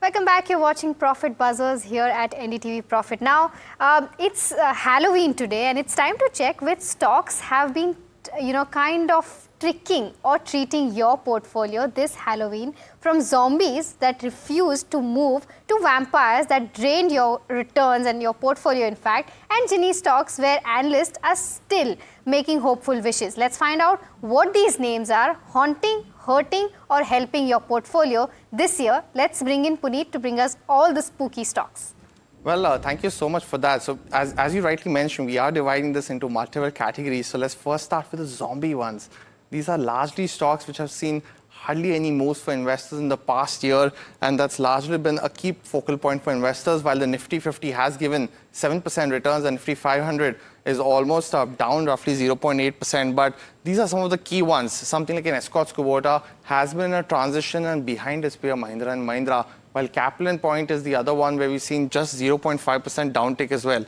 Welcome back. You're watching Profit Buzzers here at NDTV Profit. Now, it's Halloween today, and it's time to check which stocks have been, kind of tricking or treating your portfolio this Halloween, from zombies that refused to move to vampires that drained your returns and your portfolio, in fact, and Ginny stocks where analysts are still making hopeful wishes. Let's find out what these names are haunting, hurting or helping your portfolio this year. Let's bring in Puneet to bring us all the spooky stocks. Well, thank you so much for that. So as you rightly mentioned, we are dividing this into multiple categories. So let's first start with the zombie ones. These are largely stocks which have seen hardly any moves for investors in the past year, and that's largely been a key focal point for investors. While the Nifty 50 has given 7% returns, and Nifty 500 is almost down roughly 0.8%. But these are some of the key ones. Something like an Escorts Kubota has been a transition, and behind is Mahindra and Mahindra. While Kaplan Point is the other one where we've seen just 0.5% downtick as well.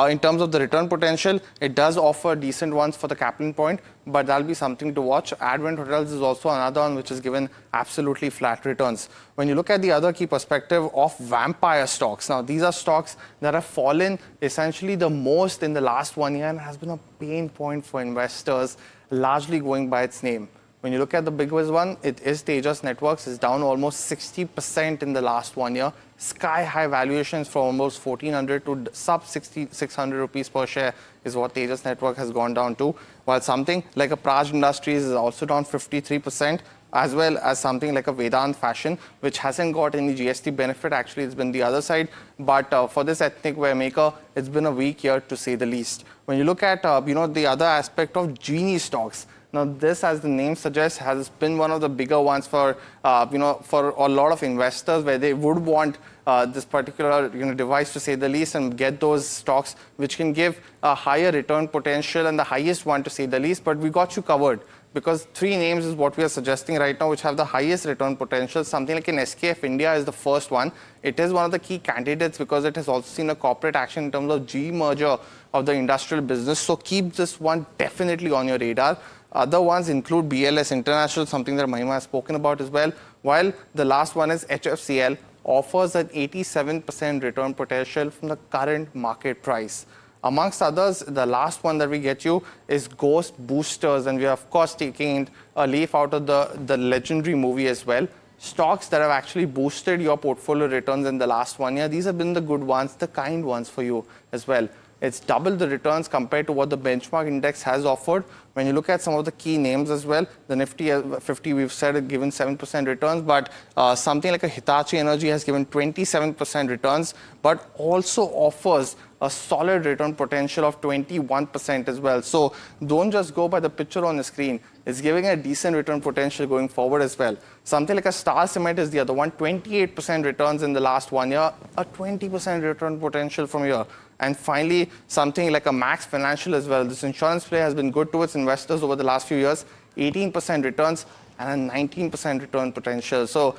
In terms of the return potential, it does offer decent ones for the Kaplan Point, but that'll be something to watch. Advent Hotels is also another one which has given absolutely flat returns. When you look at the other key perspective of vampire stocks, now these are stocks that have fallen essentially the most in the last 1 year and has been a pain point for investors, largely going by its name. When you look at the biggest one, it is Tejas Networks. It's down almost 60% in the last 1 year. Sky high valuations from almost 1,400 to sub 600 rupees per share is what Tejas Network has gone down to. While something like a Praj Industries is also down 53%, as well as something like a Vedant Fashion, which hasn't got any GST benefit. Actually, it's been the other side. But for this ethnic wear maker, it's been a weak year to say the least. When you look at the other aspect of Genie stocks, now, this, as the name suggests, has been one of the bigger ones for a lot of investors, where they would want this particular device, to say the least, and get those stocks which can give a higher return potential, and the highest one, to say the least. But we got you covered, because 3 names is what we are suggesting right now, which have the highest return potential. Something like an SKF India is the first one. It is one of the key candidates because it has also seen a corporate action in terms of G-merger of the industrial business. So keep this one definitely on your radar. Other ones include BLS International, something that Mahima has spoken about as well. While the last one is HFCL, offers an 87% return potential from the current market price. Amongst others, the last one that we get you is Ghost Boosters, and we are of course taking a leaf out of the legendary movie as well. Stocks that have actually boosted your portfolio returns in the last 1 year. These have been the good ones, the kind ones for you as well. It's double the returns compared to what the benchmark index has offered. When you look at some of the key names as well, the Nifty 50, we've said, it given 7% returns, but something like a Hitachi Energy has given 27% returns, but also offers a solid return potential of 21% as well. So don't just go by the picture on the screen. It's giving a decent return potential going forward as well. Something like a Star Cement is the other one, 28% returns in the last 1 year, a 20% return potential from here. And finally, something like a Max Financial as well. This insurance play has been good to its investors over the last few years, 18% returns and a 19% return potential. So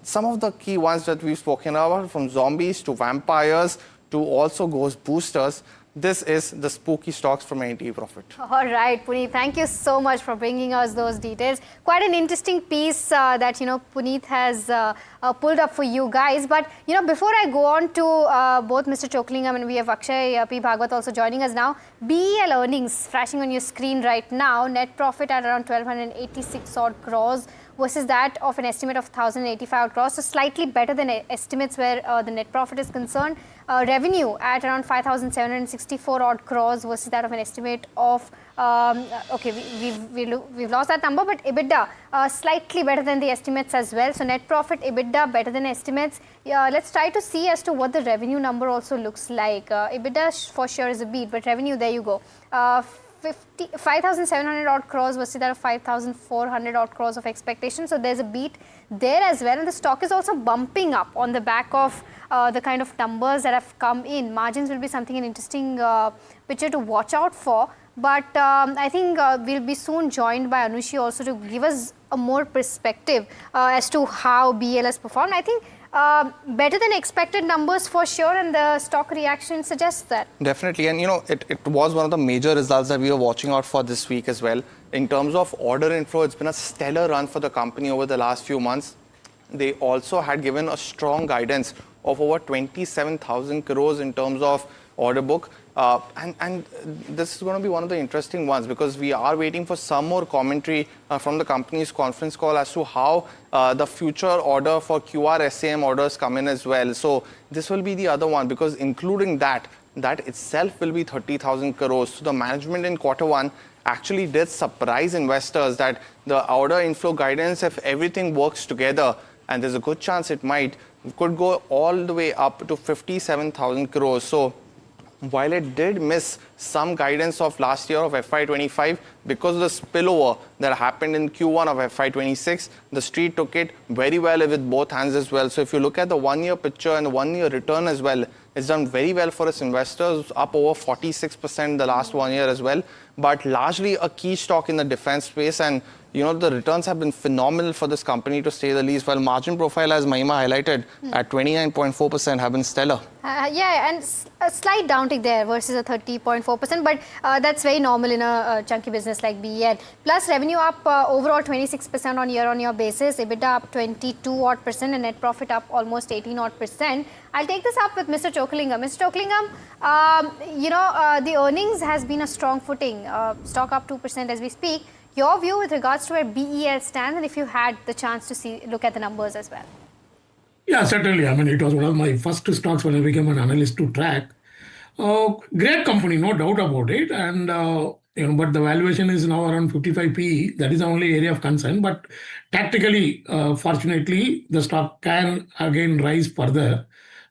some of the key ones that we've spoken about, from zombies to vampires to also Ghost Boosters, this is the spooky stocks from NDTV Profit. All right, Puneet, thank you so much for bringing us those details. Quite an interesting piece that, Puneet has pulled up for you guys. But, before I go on to both Mr. Choklingam, and we have Akshay P. Bhagwat also joining us now, BEL earnings flashing on your screen right now, net profit at around 1,286 odd crores versus that of an estimate of 1,085 crores, so slightly better than estimates where the net profit is concerned. Revenue at around 5,764 odd crores versus that of an estimate of, we've lost that number, but EBITDA slightly better than the estimates as well. So net profit, EBITDA better than estimates. Let's try to see as to what the revenue number also looks like. EBITDA for sure is a beat, but revenue, there you go. 5,700 odd crores versus that of 5,400 odd crores of expectation. So there's a beat there as well. And the stock is also bumping up on the back of the kind of numbers that have come in. Margins will be something, an interesting picture to watch out for. But I think we'll be soon joined by Anushi also to give us a more perspective as to how BEL has performed. I think better than expected numbers for sure, and the stock reaction suggests that. Definitely, and it was one of the major results that we were watching out for this week as well. In terms of order inflow, it's been a stellar run for the company over the last few months. they also had given a strong guidance of over 27,000 crores in terms of order book. And this is going to be one of the interesting ones because we are waiting for some more commentary from the company's conference call as to how the future order for QR SAM orders come in as well. So this will be the other one because including that itself will be 30,000 crores. So the management in Q1 actually did surprise investors that the order inflow guidance, if everything works together, and there's a good chance it could go all the way up to 57,000 crores. So while it did miss some guidance of last year of FY25 because of the spillover that happened in Q1 of FY26, the street took it very well with both hands as well. So if you look at the 1 year picture and the 1 year return as well, it's done very well for its investors, up over 46% the last 1 year as well. But largely a key stock in the defense space, and the returns have been phenomenal for this company to say the least. While margin profile, as Mahima highlighted, at 29.4% have been stellar. Yeah, and a slight downtick there versus a 30.4%, but that's very normal in a chunky business like BEL. Plus revenue up overall 26% on year-on-year basis, EBITDA up 22% and net profit up almost 18%. I'll take this up with Mr. Chokalingam. Mr. Chokalingam, the earnings has been a strong footing, stock up 2% as we speak. Your view with regards to where BEL stands, and if you had the chance to look at the numbers as well. Yeah, certainly. I mean, it was one of my first stocks when I became an analyst to track. Great company, no doubt about it. And, but the valuation is now around 55 PE. That is the only area of concern. But tactically, fortunately, the stock can again rise further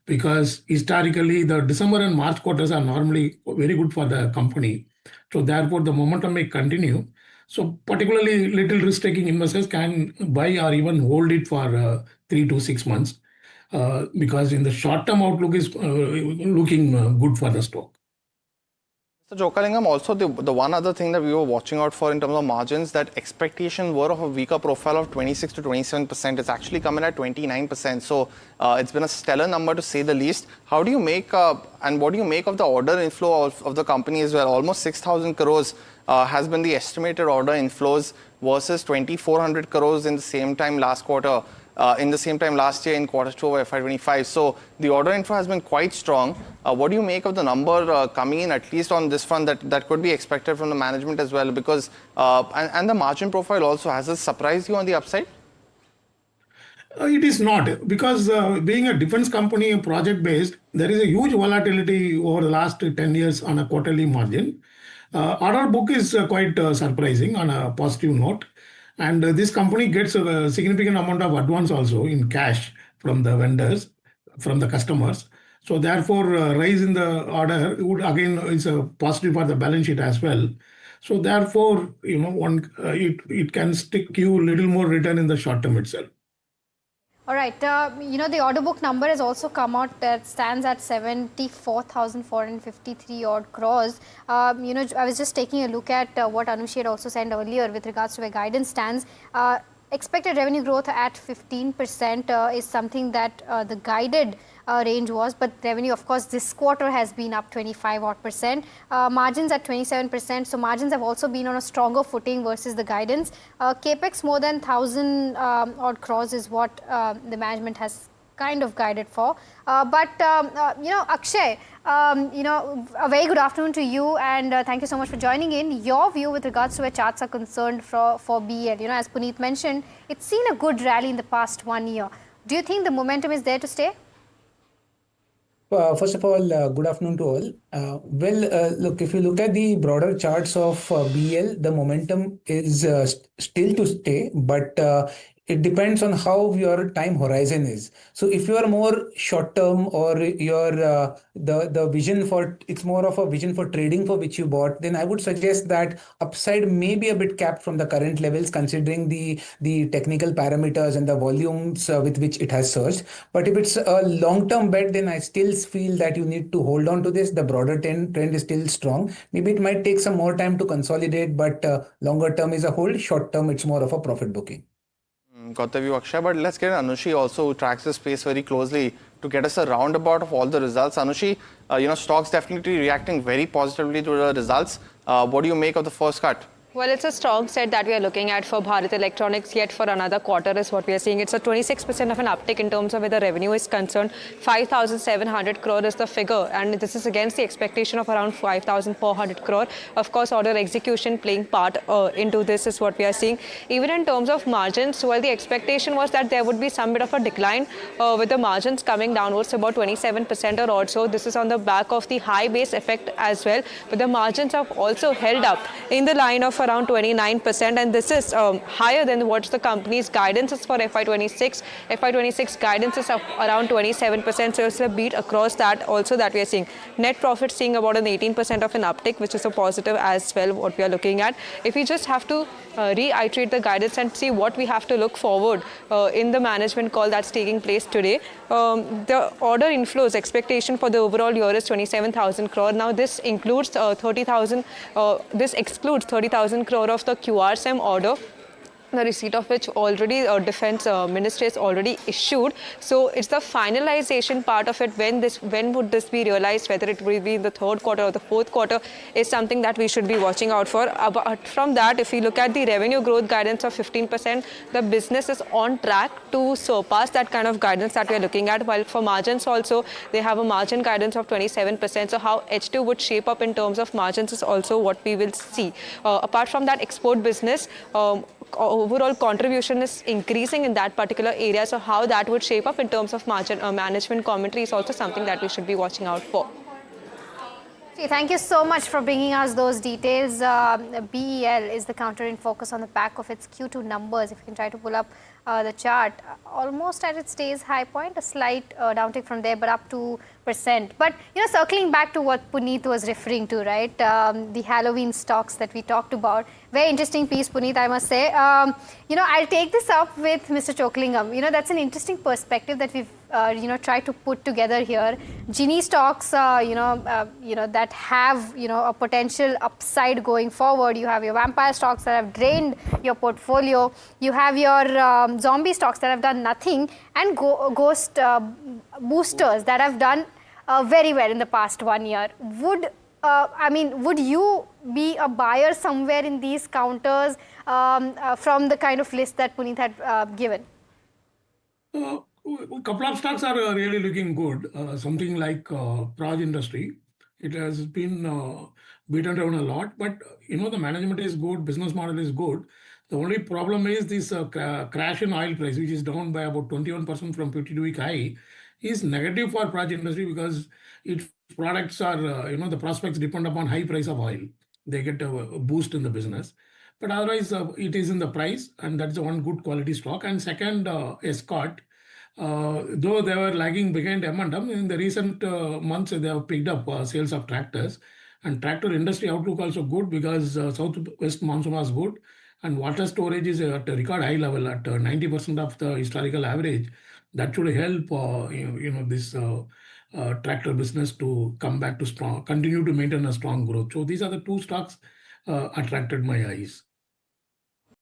because historically, the December and March quarters are normally very good for the company. So therefore, the momentum may continue. So particularly little risk-taking investors can buy or even hold it for 3 to 6 months. Because in the short-term outlook is looking good for the stock. Mr. Chokalingam, also the one other thing that we were watching out for in terms of margins, that expectations were of a weaker profile of 26 to 27%. It's actually come in at 29%. So it's been a stellar number to say the least. How do you make, and what do you make of the order inflow of the company as well? Almost 6,000 crores has been the estimated order inflows versus 2,400 crores in the same time last quarter. In the same time last year in Q2 of FY25. So the order inflow has been quite strong. What do you make of the number coming in, at least on this front, that could be expected from the management as well? Because, and the margin profile also, has this surprised you on the upside? It is not, because being a defense company, project-based, there is a huge volatility over the last 10 years on a quarterly margin. Order book is quite surprising on a positive note. And this company gets a significant amount of advance also in cash from the vendors, from the customers. So therefore, rise in the order would again is a positive for the balance sheet as well. So therefore, it can stick you a little more return in the short term itself. All right, the order book number has also come out that stands at 74,453 odd crores. I was just taking a look at what Anushi had also said earlier with regards to where guidance stands. Expected revenue growth at 15% is something that the guided range was, but revenue, of course, this quarter has been up 25 odd percent. Margins at 27%, so margins have also been on a stronger footing versus the guidance. Capex more than 1,000 odd crores is what the management has kind of guided for. Akshay, a very good afternoon to you, and thank you so much for joining in. Your view with regards to where charts are concerned for BEL, as Puneet mentioned, it's seen a good rally in the past 1 year. Do you think the momentum is there to stay? First of all, good afternoon to all. Look, if you look at the broader charts of BEL, the momentum is still to stay, but it depends on how your time horizon is. So if you are more short term, or your the vision for, it's more of a vision for trading for which you bought, then I would suggest that upside may be a bit capped from the current levels, considering the technical parameters and the volumes with which it has surged. But if it's a long term bet, then I still feel that you need to hold on to this. The broader trend is still strong. Maybe it might take some more time to consolidate, but longer term is a hold. Short term, it's more of a profit booking. Got the view, Akshay, but let's get Anushi also, who tracks the space very closely, to get us a roundabout of all the results. Anushi, stocks definitely reacting very positively to the results. What do you make of the first cut? Well, it's a strong set that we are looking at for Bharat Electronics yet for another quarter is what we are seeing. It's a 26% of an uptick in terms of where the revenue is concerned. 5,700 crore is the figure, and this is against the expectation of around 5,400 crore. Of course, order execution playing part into this is what we are seeing. Even in terms of margins, well, the expectation was that there would be some bit of a decline with the margins coming downwards to about 27% or also. This is on the back of the high base effect as well, but the margins have also held up in the line of around 29%, and this is higher than what the company's guidance is for FY26. FY26 guidance is of around 27%, so it's a beat across that also that we are seeing. Net profit seeing about an 18% of an uptick, which is a positive as well, what we are looking at. If we just have to reiterate the guidance and see what we have to look forward in the management call that's taking place today. The order inflows expectation for the overall year is 27,000 crore. Now this includes 30,000. This excludes 30,000 crore of the QRSAM order, the receipt of which already defense ministry has already issued. So it's the finalization part of it. When would this be realized, whether it will be in the third quarter or the fourth quarter, is something that we should be watching out for. Apart from that, if we look at the revenue growth guidance of 15%, the business is on track to surpass that kind of guidance that we are looking at. While for margins also, they have a margin guidance of 27%. So how H2 would shape up in terms of margins is also what we will see. Apart from that, export business, overall contribution is increasing in that particular area. So how that would shape up in terms of margin management commentary is also something that we should be watching out for. Thank you so much for bringing us those details. BEL is the counter in focus on the back of its Q2 numbers. If you can try to pull up the chart, almost at its day's high point, a slight downtick from there, but up 2%. But circling back to what Puneet was referring to, right? The Halloween stocks that we talked about. Very interesting piece, Puneet, I must say. I'll take this up with Mr. Choklingam. That's an interesting perspective that we've tried to put together here. Genie stocks, that have a potential upside going forward. You have your vampire stocks that have drained your portfolio. You have your zombie stocks that have done nothing, and ghost boosters that have done very well in the past 1 year. Would you be a buyer somewhere in these counters from the kind of list that Puneet had given? A couple of stocks are really looking good. Something like Praj Industry. It has been beaten down a lot, but the management is good, business model is good. The only problem is this crash in oil price, which is down by about 21% from 52-week high, is negative for Praj Industry because its products are, the prospects depend upon high price of oil. They get a boost in the business. But otherwise, it is in the price, and that's the one good quality stock. And second, Escort. Though they were lagging behind M&M, in the recent months, they have picked up sales of tractors. And tractor industry outlook also good because southwest monsoon was good. And water storage is at a record high level at 90% of the historical average. That should help this tractor business to come back to strong, continue to maintain a strong growth. So these are the two stocks attracted my eyes.